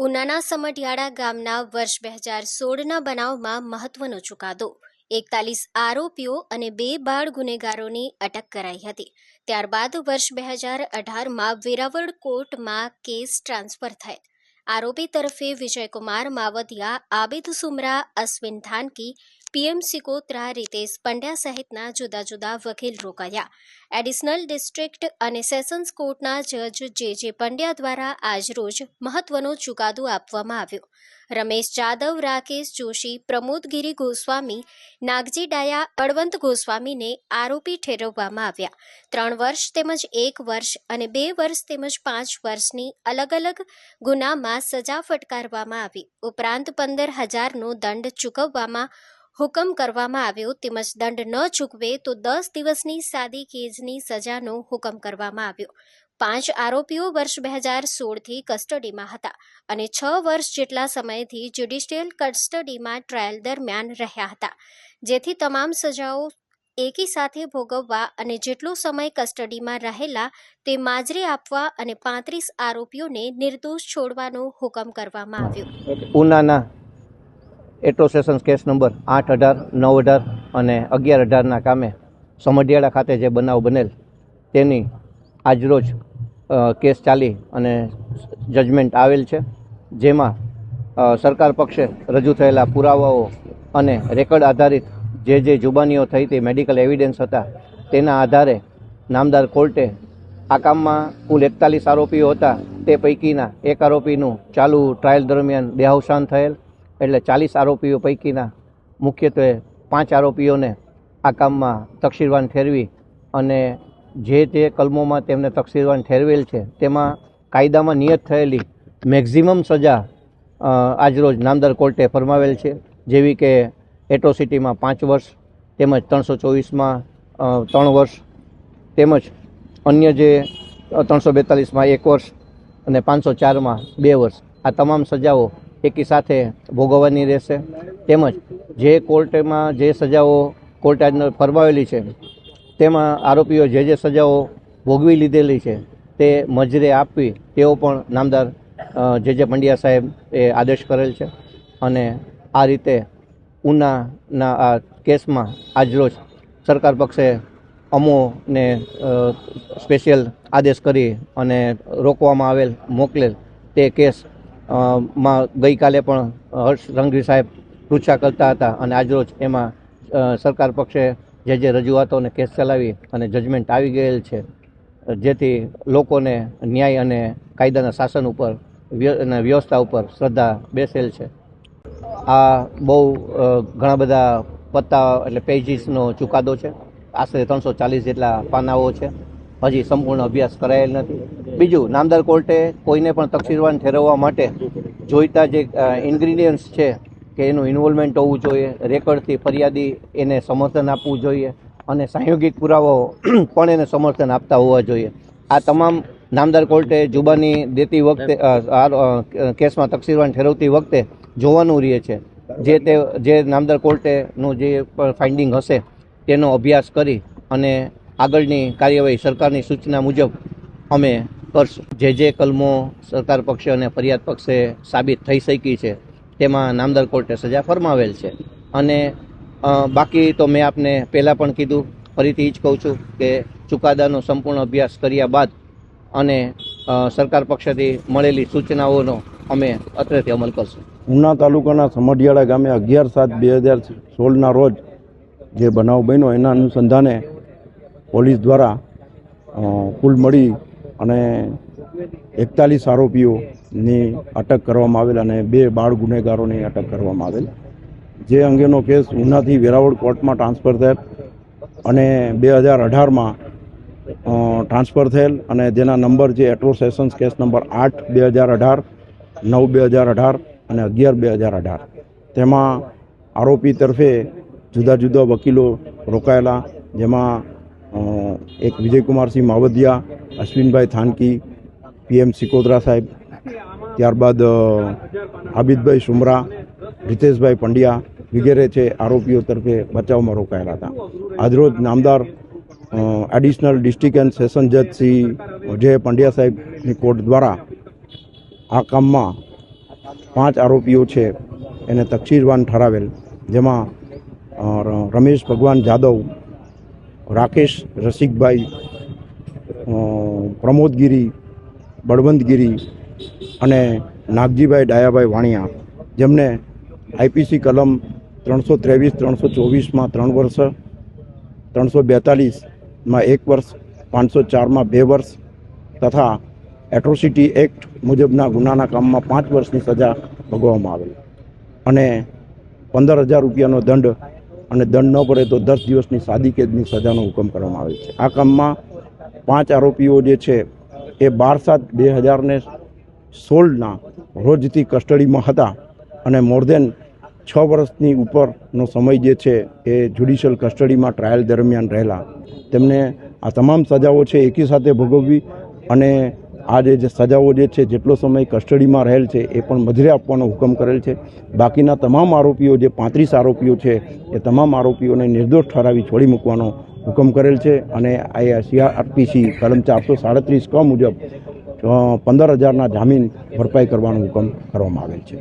ઉનાના સમઢિયાળા ગામના વર્ષ 2016ના બનાવમાં મહત્વનો ચુકાદો 41 આરોપીઓ અને 2 બાળ ગુનેગારોની અટક કરાઈ હતી। ત્યારબાદ વર્ષ 2018માં વેરાવળ કોર્ટમાં કેસ ટ્રાન્સફર થયેલ। આરોપી તરફે વિજયકુમાર માવધિયા, આબિદ સુમરા, અશ્વિન થાનકી, PM સિકોત્રા, રીતેશ પંડ્યા સહિતના જુદા જુદા વકીલ રોકાયા। એડિશનલ ડિસ્ટ્રિક્ટ અને સેશન્સ કોર્ટના જજ જે પંડ્યા દ્વારા આજરોજ મહત્વનો ચુકાદો આપવામાં આવ્યો। રમેશ જાદવ, રાકેશ જોશી, પ્રમોદ ગિરી ગોસ્વામી, નાગજી ડાયા, બળવંત ગોસ્વામીને આરોપી ઠેરવવામાં આવ્યા। 3 વર્ષ તેમજ 1 વર્ષ અને 2 વર્ષ તેમજ 5 વર્ષની અલગ અલગ ગુનામાં સજા ફટકારવામાં આવી। ઉપરાંત 15,000નો દંડ ચૂકવવામાં હુકમ કરવામાં આવ્યો તેમજ દંડ ન ચૂકવે તો 10 દિવસની સાદી કેદની સજાનો હુકમ કરવામાં આવ્યો। 5 આરોપીઓ વર્ષ 2016થી કસ્ટડીમાં હતા અને 6 વર્ષ જેટલા સમયથી જ્યુડિશિયલ કસ્ટડીમાં ટ્રાયલ દરમિયાન રહ્યા હતા, જેથી તમામ સજાઓ એકી સાથે ભોગવવા અને જેટલો સમય કસ્ટડીમાં રહેલા તે માજરે આપવા અને 35 આરોપીઓને નિર્દોષ છોડવાનો હુકમ કરવામાં આવ્યો। ઉનાના એટો સેશન્સ કેસ નંબર 8, 18, 9, 18 અને 11, 18ના કામે સમઢિયાળા ખાતે જે બનાવ બનેલ તેની આજરોજ કેસ ચાલી અને જજમેન્ટ આવેલ છે, જેમાં સરકાર પક્ષે રજૂ થયેલા પુરાવાઓ અને રેકર્ડ આધારિત જે જુબાનીઓ થઈ હતી, મેડિકલ એવિડન્સ હતા, તેના આધારે નામદાર કોર્ટે આ કામમાં કુલ 41 આરોપીઓ હતા, તે પૈકીના એક આરોપીનું ચાલુ ટ્રાયલ દરમિયાન દેહાવસાન થયેલ, એટલે 40 આરોપીઓ પૈકીના મુખ્યત્વે 5 આરોપીઓને આ કામમાં તકસીરવાન ઠેરવી અને જે કલમોમાં તેમને તકસીરવાન ઠેરવેલ છે તેમાં કાયદામાં નિયત થયેલી મેક્ઝિમમ સજા આજરોજ નામદાર કોર્ટે ફરમાવેલ છે, જેવી કે એટ્રોસિટીમાં 5 વર્ષ તેમજ 324માં 3 વર્ષ તેમજ અન્ય જે 342માં 1 વર્ષ અને 504માં 2 વર્ષ, આ તમામ સજાઓ એકી સાથે ભોગવવાની રહેશે। તેમજ જે કોર્ટમાં જે સજાઓ કોર્ટે ફરમાવેલી છે તેમાં આરોપીઓ જે સજાઓ ભોગવી લીધેલી છે તે મજરે આપવી તેવો પણ નામદાર જે પંડ્યા સાહેબ એ આદેશ કરેલ છે અને આ રીતે ઉનાના આ કેસમાં આજરોજ સરકાર પક્ષે અમોને સ્પેશિયલ આદેશ કરી અને રોકવામાં આવેલ મોકલેલ તે કેસ માં ગઈકાલે પણ હર્ષ રંઘવી સાહેબ પૃચ્છા કરતા હતા અને આજરોજ એમાં સરકાર પક્ષે જે રજૂઆતોને કેસ ચલાવી અને જજમેન્ટ આવી ગયેલ છે, જેથી લોકોને ન્યાય અને કાયદાના શાસન ઉપર અને વ્યવસ્થા ઉપર શ્રદ્ધા બેસેલ છે। આ બહુ ઘણા બધા પત્તા એટલે પેજીસનો ચુકાદો છે, આશરે 340 જેટલા પાનાઓ છે, હજી સંપૂર્ણ અભ્યાસ કરાયેલ નથી। બીજું, નામદાર કોર્ટે કોઈને પણ તકસીરવાન ઠેરવવા માટે જોઈતા જે ઇન્ગ્રીડિયન્ટ્સ છે કે એનું ઇન્વોલ્વમેન્ટ હોવું જોઈએ, રેકર્ડથી ફરિયાદી એને સમર્થન આપવું જોઈએ અને સાંયોગિક પુરાવાઓ પણ એને સમર્થન આપતા હોવા જોઈએ। આ તમામ નામદાર કોર્ટે જુબાની દેતી વખતે કેસમાં તકસીરવાન ઠેરવતી વખતે જોવાનું રહે છે, જે નામદાર કોર્ટેનું જે પણ ફાઇન્ડિંગ હશે તેનો અભ્યાસ કરી અને આગળની કાર્યવાહી સરકારની સૂચના મુજબ અમે કરશું। જે કલમો સરકાર પક્ષે અને ફરિયાદ પક્ષે સાબિત થઈ શકી છે તેમાં નામદાર કોર્ટે સજા ફરમાવેલ છે અને બાકી તો મેં આપને પહેલાં પણ કીધું, ફરીથી જ કહું છું કે ચુકાદાનો સંપૂર્ણ અભ્યાસ કર્યા બાદ અને સરકાર પક્ષેથી મળેલી સૂચનાઓનો અમે અત્રેથી અમલ કરશું। ઉના તાલુકાના સમઢિયાળા ગામે 11/7/2016ના રોજ જે બનાવ બન્યો એના અનુસંધાને પોલીસ દ્વારા કુલ મળી અને 41 આરોપીઓની અટક કરવામાં આવેલ અને 2 બાળ ગુનેગારોની અટક કરવામાં આવેલ। જે અંગેનો કેસ ઉનાથી વેરાવળ કોર્ટમાં ટ્રાન્સફર થયેલ અને 2018માં ટ્રાન્સફર થયેલ અને જેના નંબર જે એટ્રો સેશન્સ કેસ નંબર 8/2018, 9/2018 અને 11/2018, તેમાં આરોપી તરફે જુદા જુદા વકીલો રોકાયેલા, જેમાં એક વિજયકુમારસિંહ માવધિયા, અશ્વિનભાઈ થાનકી, PM સિકોત્રા સાહેબ, ત્યારબાદ આબિદભાઈ સુમરા, રીતેશભાઈ પંડ્યા વગેરે છે આરોપીઓ તરફે બચાવમાં રોકાયેલા હતા। આજરોજ નામદાર એડિશનલ ડિસ્ટ્રિક્ટ એન્ડ સેશન જજ શ્રી જે પંડ્યા સાહેબની કોર્ટ દ્વારા આ કામમાં 5 આરોપીઓ છે એને તકસીરવાન ઠરાવેલ, જેમાં રમેશ ભગવાન જાદવ, રાકેશ રસિકભાઈ, પ્રમોદગીરી, બળવંતગીરી અને નાગજીભાઈ ડાયાભાઈ વાણિયા, જેમને આઈપીસી કલમ 323-324માં 3 વર્ષ, 342માં 1 વર્ષ, 504માં 2 વર્ષ તથા એટ્રોસિટી એક્ટ મુજબના ગુનાના કામમાં 5 વર્ષની સજા ભોગવવામાં આવેલ અને 15,000 રૂપિયાનો દંડ અને દંડ ન ભરે તો 10 દિવસની સાદી કેદની સજાનો હુકમ કરવામાં આવેલ છે. આ કામમાં 5 આરોપીઓ જે છે એ 12/7/2016ના રોજથી કસ્ટડીમાં હતા અને મોર દેન 6 વર્ષની ઉપરનો સમય જે છે એ જ્યુડિશિયલ કસ્ટડીમાં ટ્રાયલ દરમિયાન રહેલા. તેમને આ તમામ સજાઓ છે એકી સાથે ભોગવવી અને આ જે સજાઓ જે છે જેટલો સમય કસ્ટડીમાં રહેલ છે એ પણ મજરે આપવાનો હુકમ કરેલ છે. બાકીના તમામ આરોપીઓ જે 35 આરોપીઓ છે એ તમામ આરોપીઓને નિર્દોષ ઠરાવી છોડી મૂકવાનો હુકમ કરેલ છે અને CRPC કલમ 437 ક મુજબ 15,000ના જામીન ભરપાઈ કરવાનો હુકમ કરવામાં આવેલ છે.